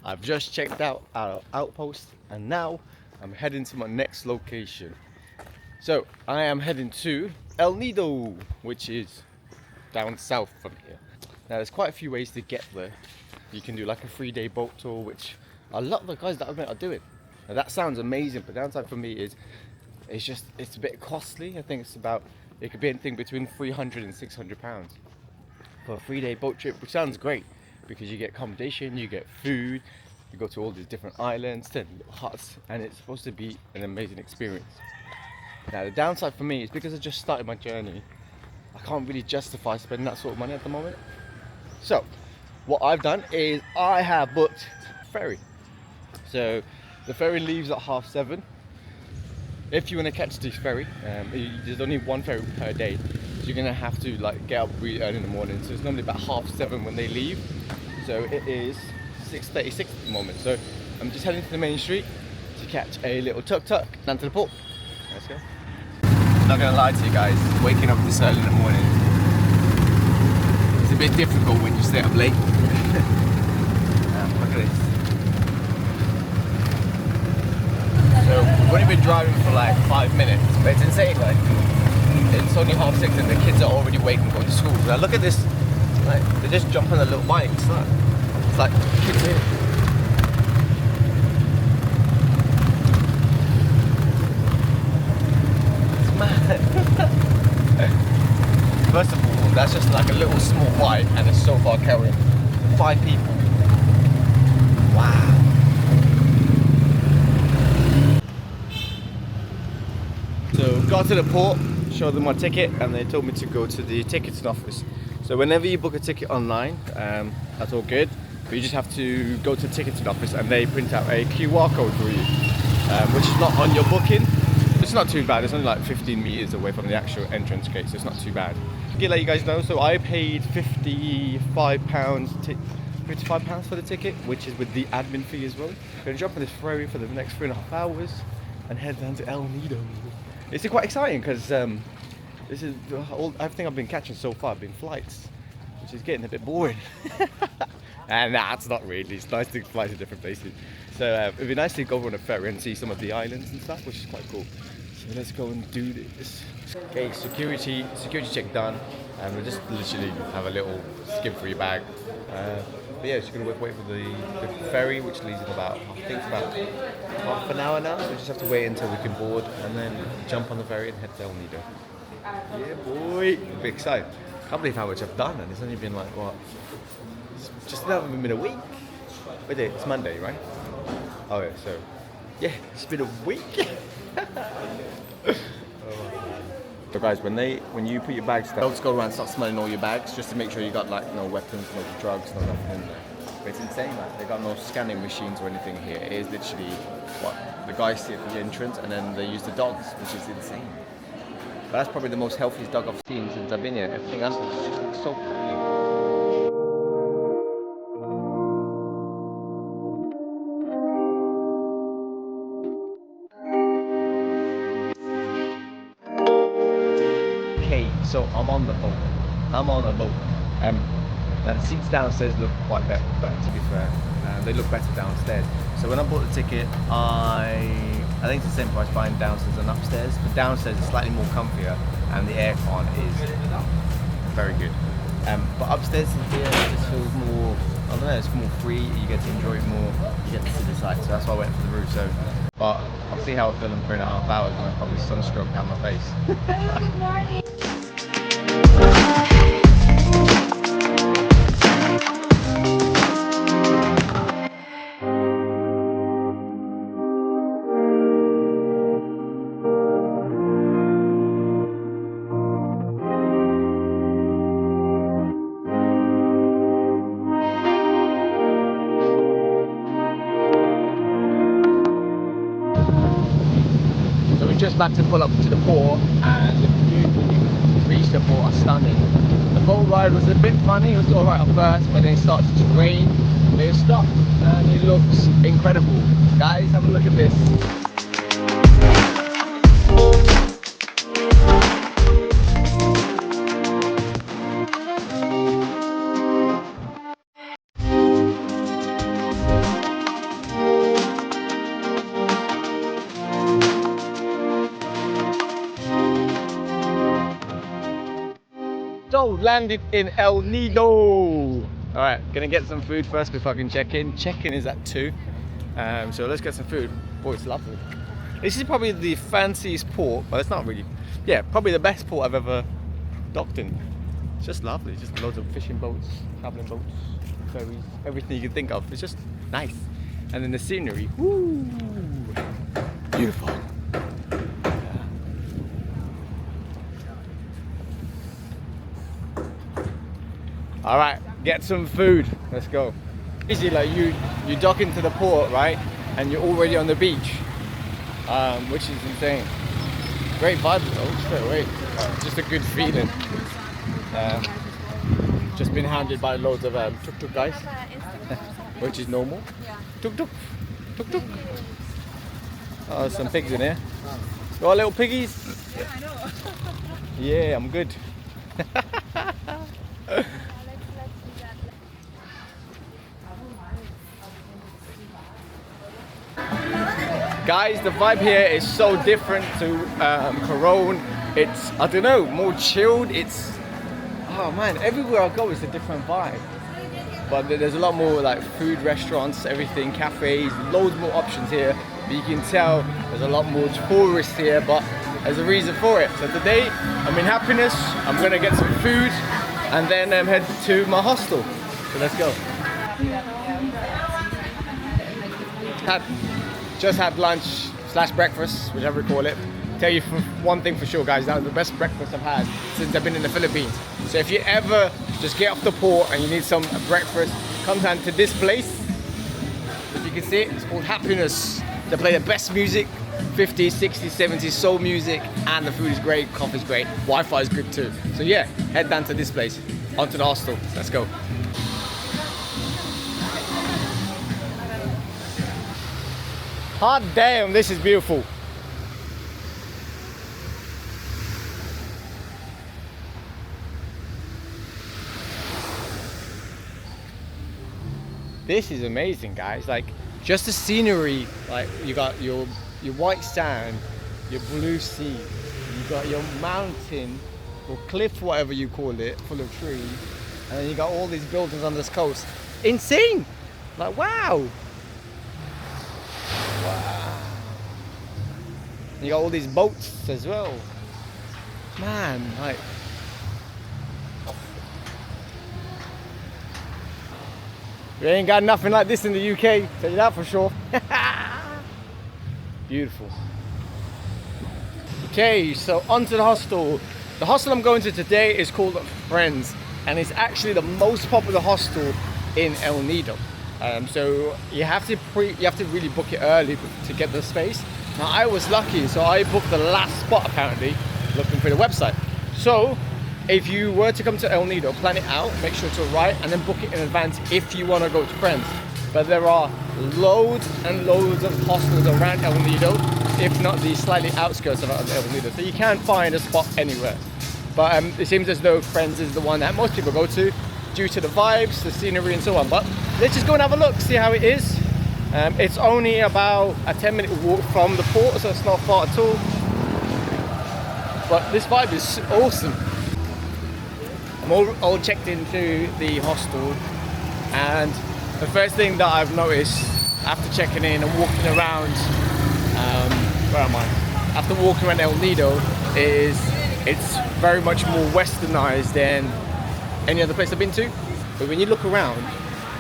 I've just checked out our outpost and now I'm heading to my next location. So I am heading to El Nido, which is down south from here. Now there's quite a few ways to get there. You can do like a 3-day boat tour, which a lot of the guys that I've met are doing. Now that sounds amazing, but the downside for me is it's a bit costly. I think it could be anything between 300 and 600 pounds for a 3-day boat trip, which sounds great because you get accommodation, you get food, you go to all these different islands, 10 little huts, and it's supposed to be an amazing experience. Now the downside for me is because I just started my journey, I can't really justify spending that sort of money at the moment. So what I've done is I have booked ferry. So the ferry leaves at 7:30. If you want to catch this ferry, there's only one ferry per day, so you're gonna have to like get up really early in the morning. So it's normally about 7:30 when they leave. So it is 6:36 at the moment. So I'm just heading to the main street to catch a little tuk-tuk down to the port. Let's go. I'm not gonna lie to you guys, waking up this early in the morning, it's a bit difficult when you stay up late. Look at this. So we've only been driving for like 5 minutes, but it's insane. Like it's only 6:30 and the kids are already waking and going to school. Now look at this. Like they just jump on a little bike. It's like kids here. It's mad. First of all, that's just like a little small bike, and it's so far carrying 5 people. Wow. So got to the port, showed them my ticket, and they told me to go to the ticketing office. So whenever you book a ticket online, that's all good, but you just have to go to the ticketing office and they print out a QR code for you, which is not on your booking. It's not too bad, it's only like 15 meters away from the actual entrance gate, so it's not too bad. To let you guys know, so I paid £55 for the ticket, which is with the admin fee as well. I'm going to jump on this ferry for the next 3.5 hours and head down to El Nido. It's quite exciting because this is all everything I've been catching so far have been flights, which is getting a bit boring. And that's not really. It's nice to fly to different places. So it'd be nice to go on a ferry and see some of the islands and stuff, which is quite cool. So let's go and do this. Okay, security check done, and we'll just literally have a little skim through your bag. But yeah, just gonna wait for the ferry, which leaves in about, I think about half an hour now. So we just have to wait until we can board and then jump on the ferry and head to El Nido. Yeah, boy, I'm excited. Can't believe how much I've done, and it's only been like what? It's just not even been a week. Wait, it's Monday, right? Oh yeah, so yeah, it's been a week. So guys, when you put your bags down, dogs go around and start smelling all your bags just to make sure you got like no weapons, no drugs, no nothing in there. But it's insane, man. They got no scanning machines or anything here. It is literally what the guys see at the entrance, and then they use the dogs, which is insane. But that's probably the most healthiest dog I've seen since I've been here. Everything else is so friendly. Okay, so I'm on the boat. Now the seats downstairs look quite better, but to be fair, they look better downstairs. So when I bought the ticket, I think it's the same price buying downstairs and upstairs, but downstairs is slightly more comfier and the aircon is very good. But upstairs in here it just feels more, I don't know, it's more free, you get to enjoy it more, you get to see the sights, so that's why I went for the roof. So, but I'll see how I feel in 3.5 hours when I probably sunstroke down my face. Good morning. So we're just about to pull up to the port, and the views when you reach the port are stunning. The boat ride was a bit funny, it was alright at first, but then it started to rain, then it stopped, and it looks incredible. Guys, have a look at this. go, landed in El Nido. Alright, gonna get some food first before I can check in. Check-in is at 2. So let's get some food. Boy, it's lovely. This is probably the fanciest port, but it's not really. Yeah, probably the best port I've ever docked in. It's just lovely, just loads of fishing boats, traveling boats, ferries, everything you can think of. It's just nice. And then the scenery, woo, beautiful. All right, get some food. Let's go. Easy, like you dock into the port, right, and you're already on the beach, which is insane. Great vibe though, straight away. Just a good feeling. Just been hounded by loads of tuk-tuk guys, which is normal. Tuk-tuk, tuk-tuk. Oh, some pigs in here. Got little piggies? Yeah, I'm good. Guys, the vibe here is so different to Coron. It's, I don't know, more chilled. It's, oh man, everywhere I go is a different vibe. But there's a lot more like food restaurants, everything, cafes, loads more options here. But you can tell there's a lot more tourists here, but there's a reason for it. So today, I'm in Happiness. I'm gonna get some food and then head to my hostel. So let's go. Just had lunch / breakfast, whichever you call it. Tell you one thing for sure, guys, that was the best breakfast I've had since I've been in the Philippines. So if you ever just get off the port and you need some breakfast, come down to this place. If you can see it, it's called Happiness. They play the best music, 50s, 60s, 70s, soul music, and the food is great, coffee's great, Wi-Fi is good too. So yeah, head down to this place, onto the hostel. Let's go. Hot damn, this is beautiful. This is amazing, guys. Like, just the scenery. Like, you got your white sand, your blue sea, you got your mountain or cliff, whatever you call it, full of trees, and then you got all these buildings on this coast. Insane! Like, wow! Wow. And you got all these boats as well. Man, like, we ain't got nothing like this in the UK, tell you that for sure. Beautiful. Okay, so onto the hostel. The hostel I'm going to today is called Frendz, and it's actually the most popular hostel in El Nido. So you have to really book it early to get the space. Now I was lucky, so I booked the last spot apparently, looking for the website. So if you were to come to El Nido, plan it out, make sure to write, and then book it in advance if you want to go to Frendz. But there are loads and loads of hostels around El Nido, if not the slightly outskirts of El Nido. So you can find a spot anywhere. But it seems as though Frendz is the one that most people go to, due to the vibes, the scenery and so on. But let's just go and have a look, see how it is. It's only about a 10-minute walk from the port, so it's not far at all. But this vibe is awesome. I'm all checked into the hostel, and the first thing that I've noticed after checking in and walking around, where am I? After walking around El Nido, is it's very much more westernized than any other place I've been to. But when you look around,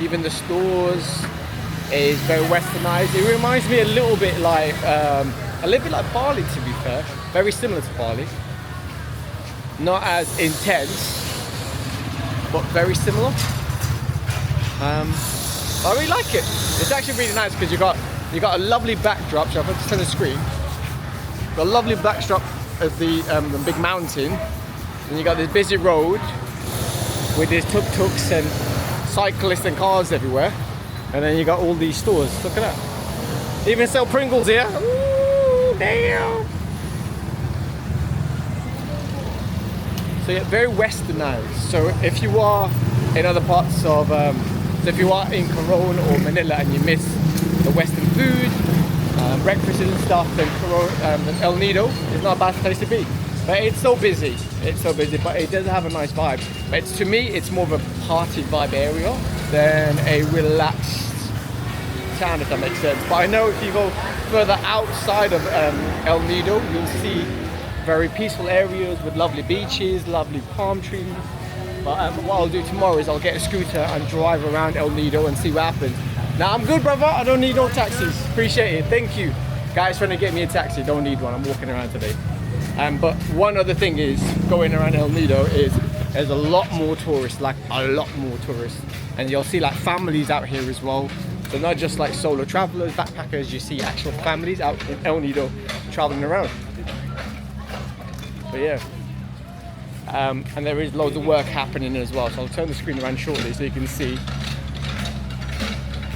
even the stores is very westernized. It reminds me a little bit like Bali, to be fair. Very similar to Bali. Not as intense, but very similar. I really like it. It's actually really nice because you got a lovely backdrop. So I'll just turn the screen. Got a lovely backdrop of the big mountain, and you got this busy road with these tuk-tuks and cyclists and cars everywhere, and then you got all these stores. Look at that. Even sell Pringles here. Ooh, damn. So yeah, very westernized. So if you are in other parts of, so if you are in Coron or Manila and you miss the western food, breakfasts and stuff, then El Nido is not a bad place to be. But it's so busy. It's so busy, but it does have a nice vibe. But to me, it's more of a party vibe area than a relaxed town, if that makes sense. But I know if you go further outside of El Nido, you'll see very peaceful areas with lovely beaches, lovely palm trees. But what I'll do tomorrow is I'll get a scooter and drive around El Nido and see what happens. Now I'm good, brother. I don't need no taxis. Appreciate it. Thank you. Guys trying to get me a taxi. Don't need one. I'm walking around today. But one other thing is going around El Nido is there's a lot more tourists, like a lot more tourists. And you'll see like families out here as well. So not just like solo travelers, backpackers, you see actual families out in El Nido traveling around. But yeah. And there is loads of work happening as well. So I'll turn the screen around shortly so you can see.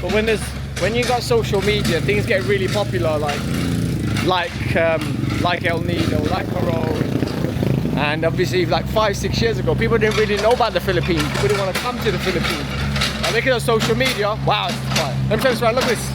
But when you got social media, things get really popular, like El Nido, like Coron. And obviously like 5-6 years ago, people didn't really know about the Philippines. People didn't want to come to the Philippines. And because of social media, wow, it's quiet. Let me tell you this right, look at this.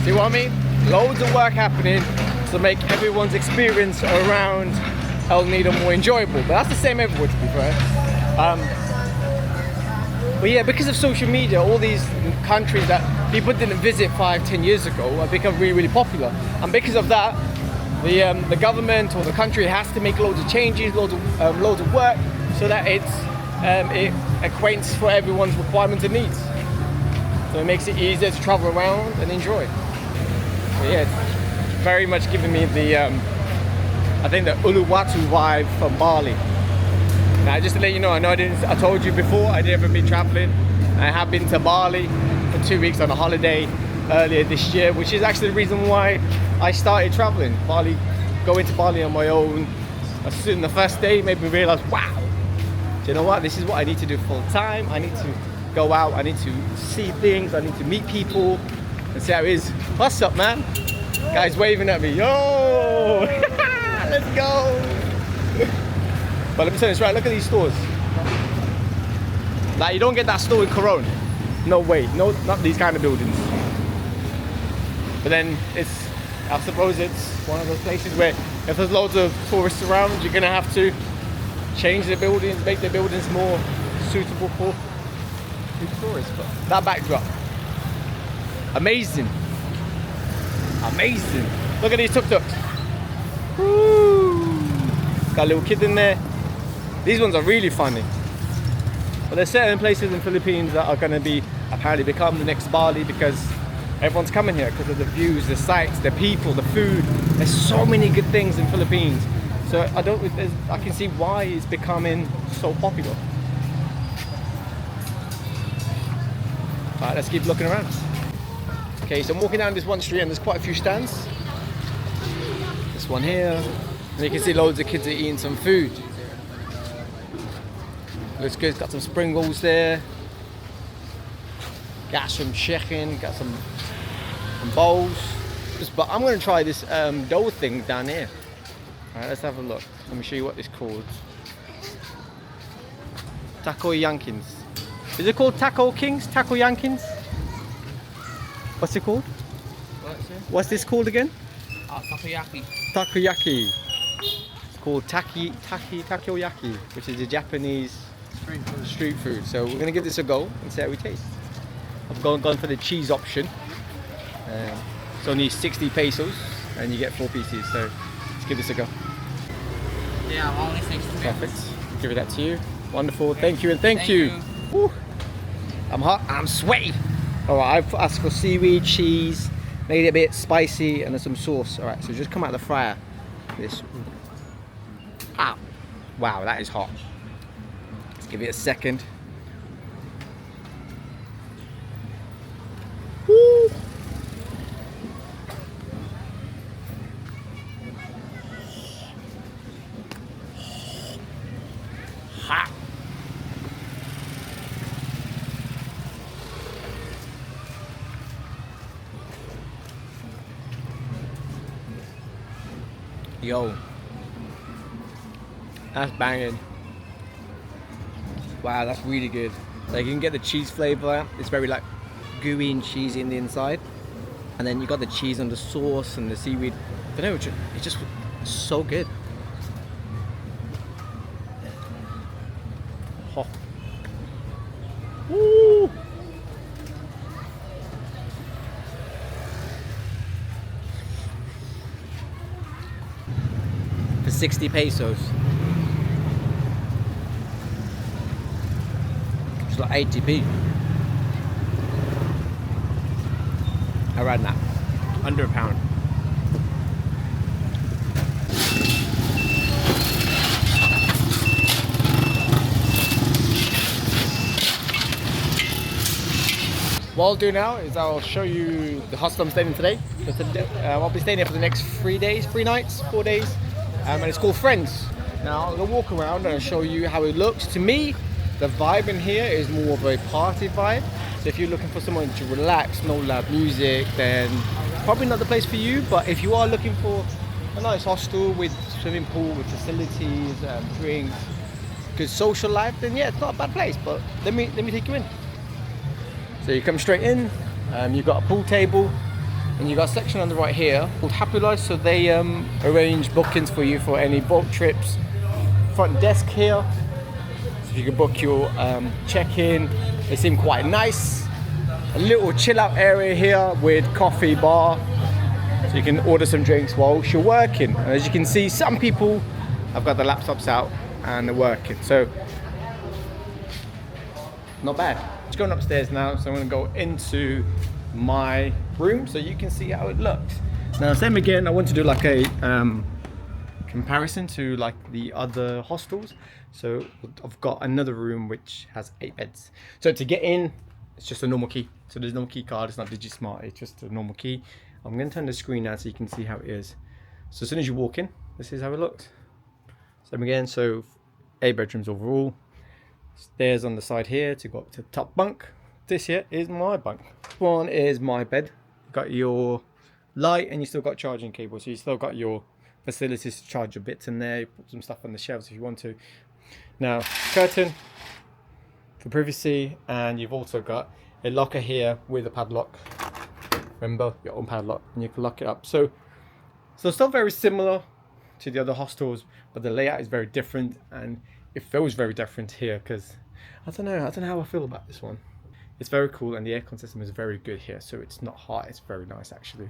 See what I mean? Loads of work happening to make everyone's experience around El Nido more enjoyable. But that's the same everywhere, to be fair. But yeah, because of social media, all these countries that people didn't visit 5-10 years ago have become really, really popular. And because of that, the government or the country has to make loads of changes, loads of work, so that it acquaints for everyone's requirements and needs. So it makes it easier to travel around and enjoy. But yeah, it's very much giving me the, I think the Uluwatu vibe from Bali. Now, just to let you know, I told you before, I haven't been traveling. I have been to Bali for 2 weeks on a holiday earlier this year, which is actually the reason why I started traveling. Going to Bali on my own. As soon the first day made me realize, wow, do you know what? This is what I need to do full time. I need to go out, I need to see things, I need to meet people and see how it is. What's up, man? Guys waving at me. Yo! Let's go! But let me tell you this, right, look at these stores. Like, you don't get that store in Coron. No way, no, not these kind of buildings. But then I suppose it's one of those places where if there's loads of tourists around, you're gonna have to change the buildings, make the buildings more suitable for tourists. But that backdrop, amazing. Amazing. Look at these tuk-tuks. Woo! Got a little kid in there. These ones are really funny. But there's certain places in Philippines that are going to be apparently become the next Bali because everyone's coming here because of the views, the sights, the people, the food. There's so many good things in Philippines. So I can see why it's becoming so popular. Alright, let's keep looking around. Okay, so I'm walking down this one street and there's quite a few stands. This one here. And you can see loads of kids are eating some food. Looks good, got some spring rolls there. Got some chicken, got some bowls. But I'm going to try this dough thing down here. Alright, let's have a look. Let me show you what it's called. Taco Yankins. Is it called Taco Kings? Taco Yankins? What's it called? What's this called again? Takoyaki. Takoyaki. It's called takoyaki, which is a Japanese street food. So we're gonna give this a go and see how it tastes. I've gone for the cheese option. It's only 60 pesos and you get 4 pieces. So let's give this a go. Yeah, only 60 pesos. Perfect. Give it that to you. Wonderful. Thank you and thank you. Woo. I'm hot. I'm sweaty. Alright, I've asked for seaweed, cheese, made it a bit spicy, and then some sauce. Alright, so just come out of the fryer. This. Ah, wow, that is hot. Let's give it a second. Woo. Hot. Yo, that's banging. Wow, that's really good. Like you can get the cheese flavor. It's very like gooey and cheesy in the inside, and then you got the cheese on the sauce and the seaweed. I don't know, it's just so good. Oh. Woo! For 60 pesos. It's like 80p. Around that. Under £1. What I'll do now is I'll show you the hostel I'm staying in today. So I'll be staying here for the next 3 days, 3 nights, 4 days, and it's called Frendz. Now I'm gonna walk around and I'll show you how it looks. To me, the vibe in here is more of a party vibe. So if you're looking for someone to relax, no loud music, then probably not the place for you. But if you are looking for a nice hostel with swimming pool, with facilities, drinks, good social life, then yeah, it's not a bad place. But let me take you in. So you come straight in, you've got a pool table, and you've got a section on the right here called Happy Life. So they arrange bookings for you for any boat trips. Front desk here, so you can book your check-in. They seem quite nice. A little chill out area here with coffee bar, so you can order some drinks whilst you're working. And as you can see, some people have got their laptops out and they're working. So not bad. Just going upstairs now, so I'm going to go into my room so you can see how it looks. Now same again, I want to do like a comparison to like the other hostels. So I've got another room which has 8 beds. So to get in, it's just a normal key. So there's no key card, it's not DigiSmart, it's just a normal key. I'm going to turn the screen now so you can see how it is. So as soon as you walk in, this is how it looks. Same again, so 8 bedrooms overall. Stairs on the side here to go up to the top bunk. This here is my bunk. One is my bed. You've got your light and you still got charging cable. So you still got your facilities to charge your bits in there. You put some stuff on the shelves if you want to. Now, curtain for privacy, and you've also got a locker here with a padlock. Remember, your own padlock, and you can lock it up. So still very similar to the other hostels, but the layout is very different, and it feels very different here because I don't know how I feel about this one. It's very cool, and the aircon system is very good here, so it's not hot. It's very nice actually,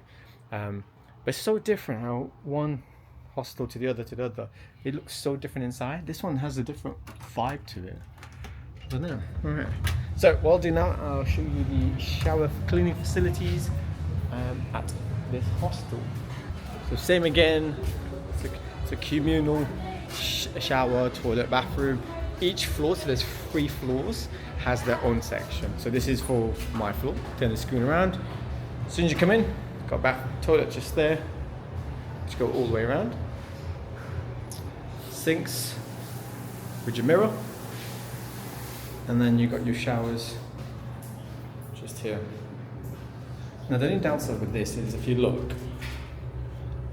but it's so different how one hostel to the other. It looks so different inside. This one has a different vibe to it. I don't know. All right. So what I'll do now, I'll show you the shower cleaning facilities at this hostel. So same again. It's a communal shower, toilet, bathroom. Each floor, so there's 3 floors, has their own section. So this is for my floor. Turn the screen around. As soon as you come in, got bath, toilet just there. Just go all the way around. Sinks with your mirror. And then you've got your showers just here. Now the only downside with this is if you look,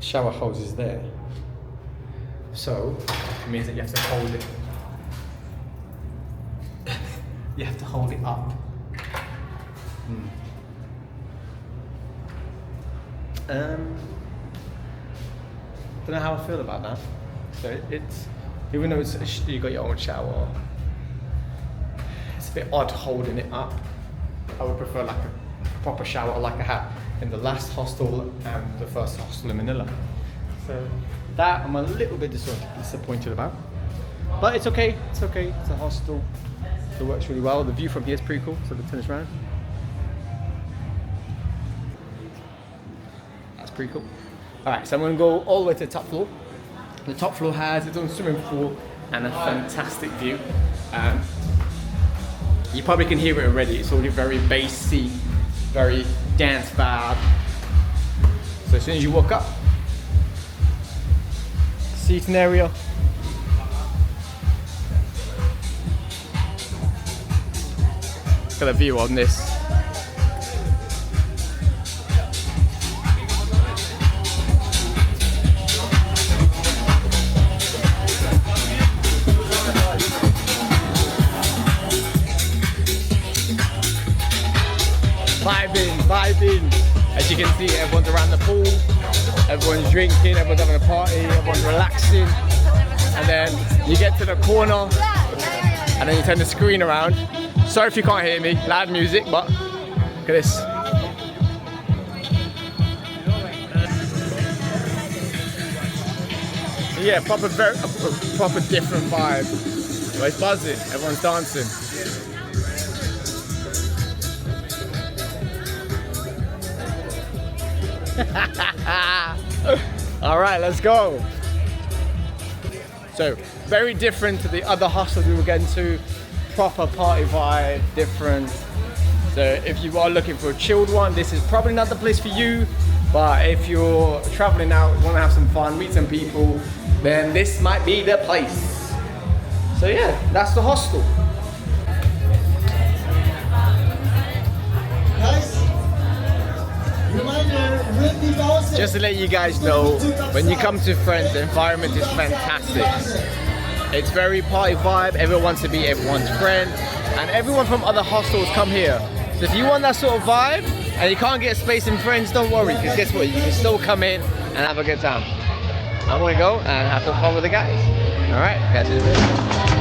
shower hose is there. So it means that you have to hold it. You have to hold it up. Don't know how I feel about that. So it's, even though you got your own shower, it's a bit odd holding it up. I would prefer like a proper shower like I had in the last hostel and the first hostel in Manila. So that I'm a little bit disappointed about. But it's okay, it's okay. It's a hostel. It works really well. The view from here is pretty cool, so let's turn this around. That's pretty cool. Alright, so I'm going to go all the way to the top floor. The top floor has its own swimming pool and a fantastic view. You probably can hear it already. It's already very bassy, very dance vibe. So as soon as you walk up, seating area. Got a view on this. you can see, everyone's around the pool, everyone's drinking, everyone's having a party, everyone's relaxing. And then you get to the corner, and then you turn the screen around. Sorry if you can't hear me, loud music, but look at this. Yeah, proper different vibe. But it's buzzing, everyone's dancing. All right, let's go. So, very different to the other hostels we were getting to. Proper party vibe, different. So if you are looking for a chilled one, this is probably not the place for you. But if you're traveling out, want to have some fun, meet some people, then this might be the place. So yeah, that's the hostel. Just to let you guys know, when you come to Frendz, the environment is fantastic. It's very party vibe, everyone wants to be everyone's friend, and everyone from other hostels come here. So if you want that sort of vibe, and you can't get space in Frendz, don't worry, because guess what, you can still come in and have a good time. I'm gonna go and have some fun with the guys. Alright, catch you in a bit.